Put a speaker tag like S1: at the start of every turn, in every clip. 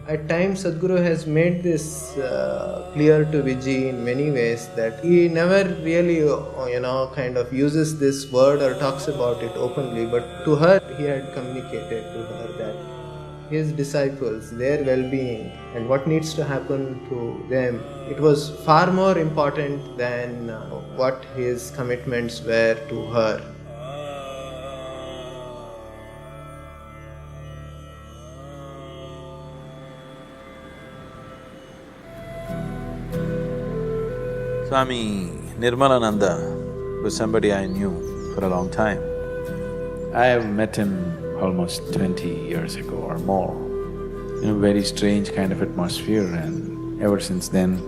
S1: At times, Sadhguru has made this clear to Vijay in many ways that he never really, kind of uses this word or talks about it openly, but to her, he had communicated to her that his disciples, their well being, and what needs to happen to them, it was far more important than what his commitments were to her.
S2: Swami Nirmalananda was somebody I knew for a long time. I have met him almost 20 years ago or more in a very strange kind of atmosphere, and ever since then,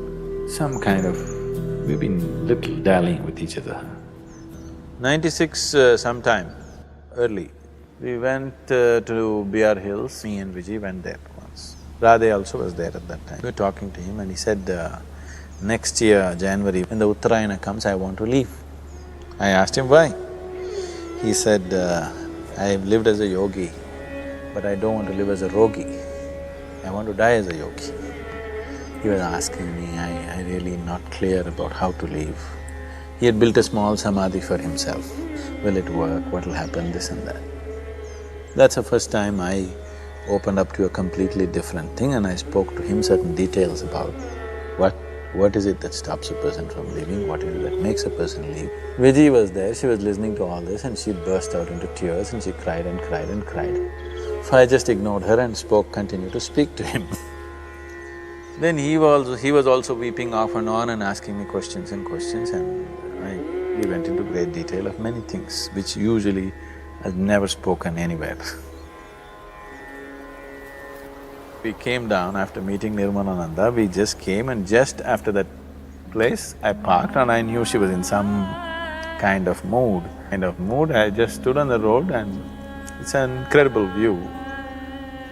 S2: we've been little dallying with each other. 96 sometime early, we went to BR Hills, me and Vijay went there once. Radhe also was there at that time. We were talking to him and he said, next year, January, when the Uttarayana comes, I want to leave. I asked him why. He said, I've lived as a yogi, but I don't want to live as a rogi. I want to die as a yogi. He was asking me, I really not clear about how to live. He had built a small samadhi for himself. Will it work? What will happen? This and that. That's the first time I opened up to a completely different thing, and I spoke to him certain details about what is it that stops a person from leaving, what is it that makes a person leave. Vijay was there, she was listening to all this and she burst out into tears and she cried and cried and cried. So I just ignored her and continued to speak to him. Then he was also weeping off and on and asking me questions and we went into great detail of many things which usually I've never spoken anywhere. We came down after meeting Nirmalananda, we just came, and just after that place, I parked and I knew she was in some kind of mood. I just stood on the road and it's an incredible view.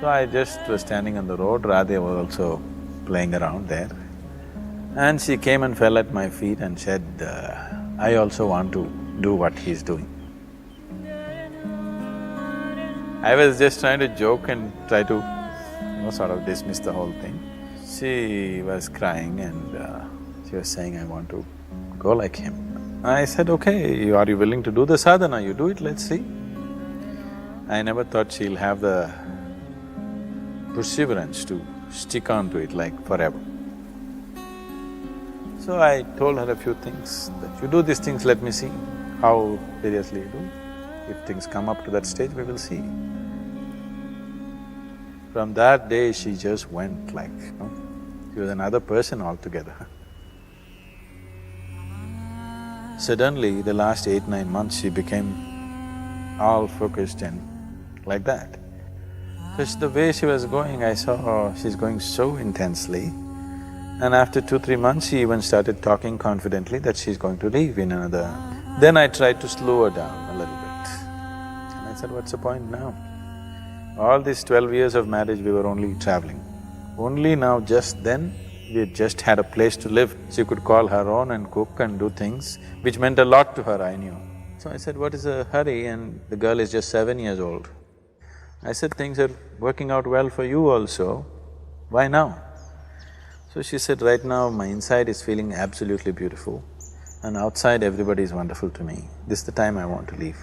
S2: So I just was standing on the road, Radhe was also playing around there. And she came and fell at my feet and said, I also want to do what he's doing. I was just trying to joke and try to sort of dismiss the whole thing. She was crying and she was saying, I want to go like him. I said, okay, are you willing to do the sadhana? You do it, let's see. I never thought she'll have the perseverance to stick on to it like forever. So I told her a few things, that you do these things, let me see how seriously you do. If things come up to that stage, we will see. From that day, she just went like, she was another person altogether. Suddenly, the last 8-9 months, she became all focused and like that. Because the way she was going, I saw she's going so intensely, and after 2-3 months, she even started talking confidently that she's going to leave in another… Then I tried to slow her down a little bit. And I said, what's the point now? All these 12 years of marriage, we were only traveling. Only now, just then, we just had a place to live. She could call her own and cook and do things, which meant a lot to her, I knew. So I said, what is the hurry? And the girl is just 7 years old. I said, things are working out well for you also, why now? So she said, right now my inside is feeling absolutely beautiful and outside everybody is wonderful to me. This is the time I want to leave.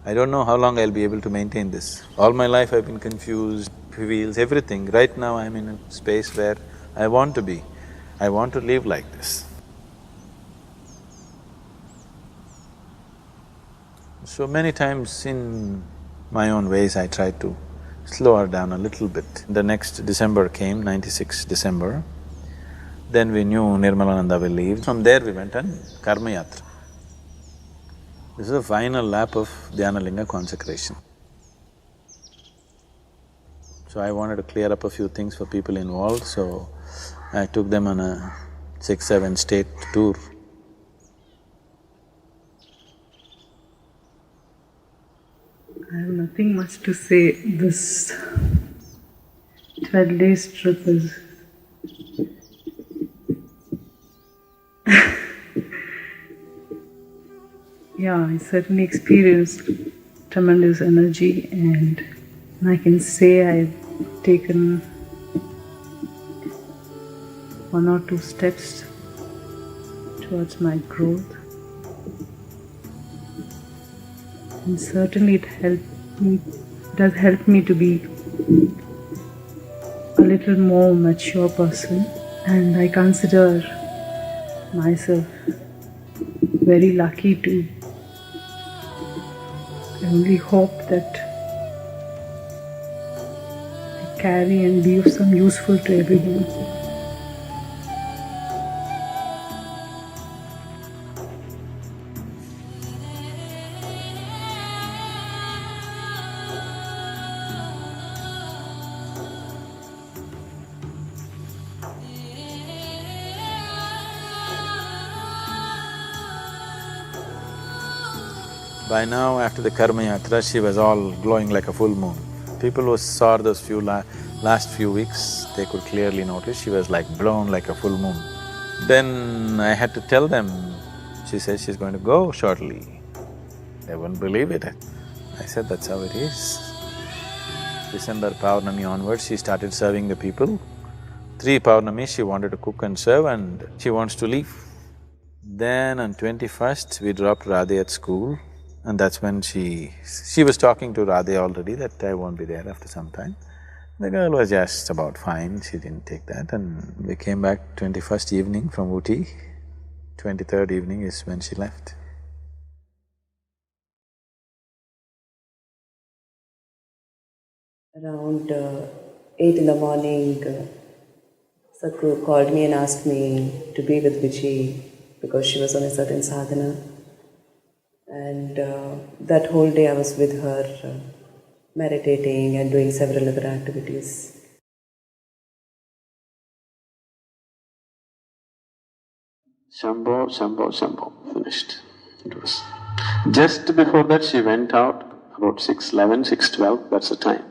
S2: I don't know how long I'll be able to maintain this. All my life I've been confused, feels everything. Right now I'm in a space where I want to be. I want to live like this. So many times in my own ways I tried to slow her down a little bit. The next December came, 96 December. Then we knew Nirmalananda will leave. From there we went on Karma Yatra. This is the final lap of Dhyanalinga consecration. So I wanted to clear up a few things for people involved, so I took them on a 6-7 state tour.
S3: I have nothing much to say. This 12 days trip is yeah, I certainly experienced tremendous energy, and I can say I've taken one or two steps towards my growth. And certainly it does help me to be a little more mature person, and I consider myself very lucky to. I only hope that I carry and be of some useful to everyone.
S2: By now, after the Karma Yatra, she was all glowing like a full moon. People who saw those last few weeks, they could clearly notice she was like blown like a full moon. Then I had to tell them, she says she's going to go shortly. They wouldn't believe it. I said, that's how it is. December Paurnami onwards, she started serving the people. 3 Paurnami, she wanted to cook and serve and she wants to leave. Then on 21st, we dropped Radhe at school. And that's when she was talking to Radhe already that I won't be there after some time. The girl was just about fine, she didn't take that, and we came back 21st evening from Ooty. 23rd evening is when she left.
S4: Around 8 in the morning, sadhguru called me and asked me to be with Vijay because she was on a certain sadhana. And that whole day I was with her, meditating and doing several other activities.
S5: Shambho, Shambho, Shambho, finished. It was… Just before that she went out, about 6:11, 6:12, that's the time.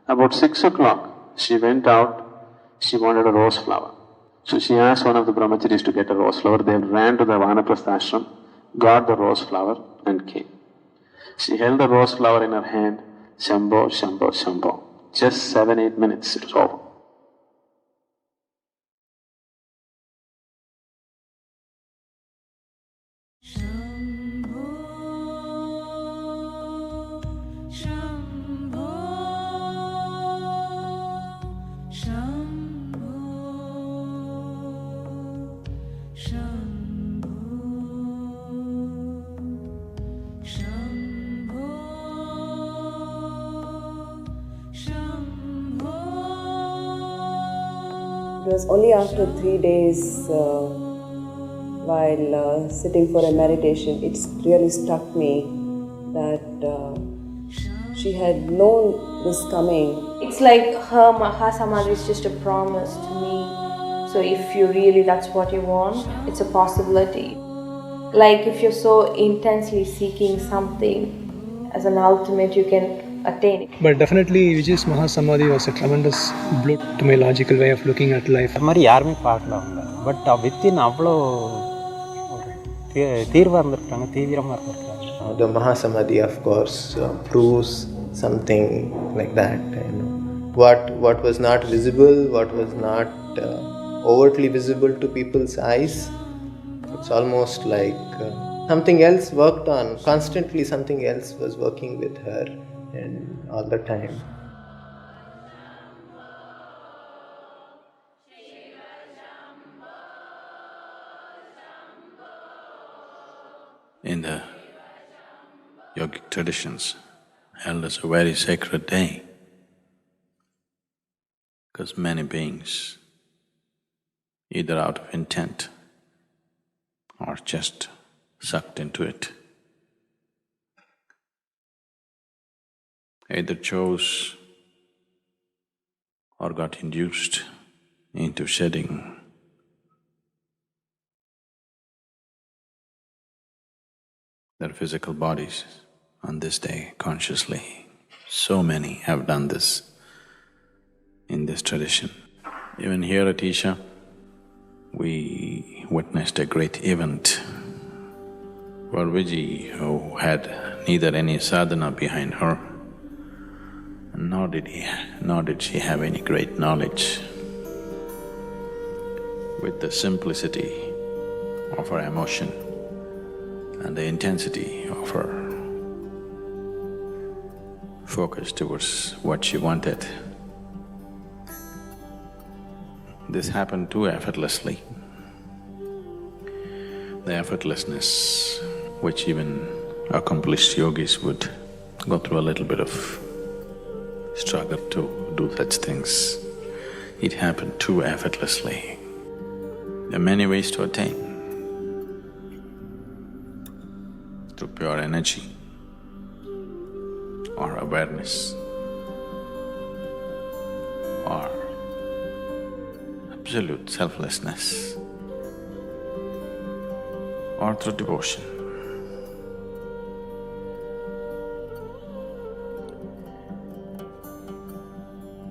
S5: About 6 o'clock, she went out, she wanted a rose flower. So she asked one of the brahmacharis to get a rose flower. They ran to the Vanaprastha ashram, got the rose flower and came. She held the rose flower in her hand, Shambho, Shambho, Shambho. Just 7-8 minutes, it was over.
S4: It was only after 3 days, while sitting for a meditation, it really struck me that she had known this coming.
S6: It's like her Mahasamadhi is just a promise to me. So if you really, that's what you want, it's a possibility. Like if you're so intensely seeking something as an ultimate, you can attain it.
S7: But definitely Vijay's Mahasamadhi was a tremendous blow to my logical way of looking at life.
S8: அது மாதிரி யாருமே பார்க்கல அவங்க. But within அவ்வளோ தீர்வாக இருந்திருக்காங்க, தீவிரமாக இருந்திருக்காங்க.
S1: The Mahasamadhi, of course, proves something like that. What was not visible, what was not overtly visible to people's eyes, it's almost like something else worked on. Constantly something else was working with her, and all the time.
S2: In the yogic traditions, held as a very sacred day, because many beings, either out of intent or just sucked into it, either chose or got induced into shedding their physical bodies on this day consciously. So many have done this in this tradition. Even here at Isha, we witnessed a great event for Vijay, who had neither any sadhana behind her, nor did she have any great knowledge. with the simplicity of her emotion and the intensity of her focus towards what she wanted. This happened too effortlessly. The effortlessness which even accomplished yogis would go through a little bit of struggle to do such things. It happened too effortlessly. There are many ways to attain. Through pure energy or awareness or absolute selflessness or through devotion.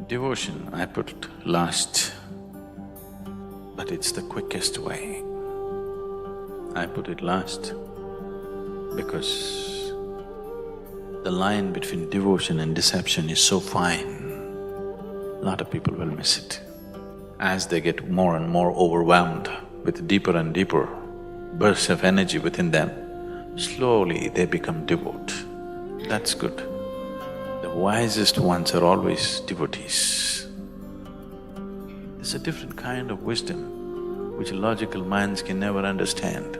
S2: Devotion I put last, but it's the quickest way. I put it last because the line between devotion and deception is so fine, a lot of people will miss it. As they get more and more overwhelmed with deeper and deeper bursts of energy within them, slowly they become devout. That's good. The wisest ones are always devotees. It's a different kind of wisdom which logical minds can never understand.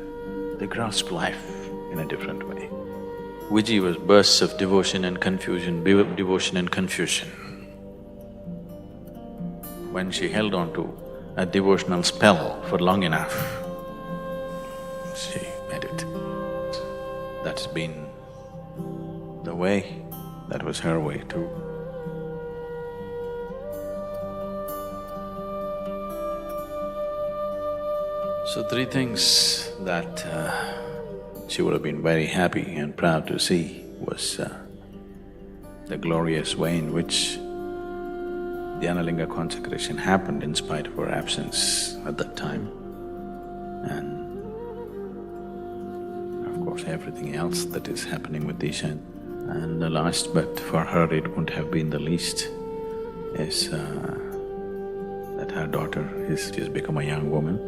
S2: They grasp life in a different way. Vijay was bursts of devotion and confusion, devotion and confusion. When she held on to a devotional spell for long enough, she made it. That's been the way, that was her way too. So three things that she would have been very happy and proud to see was the glorious way in which the Analinga consecration happened in spite of her absence at that time, and of course everything else that is happening with Isha. And the last, but for her it wouldn't have been the least, is that her daughter has become a young woman.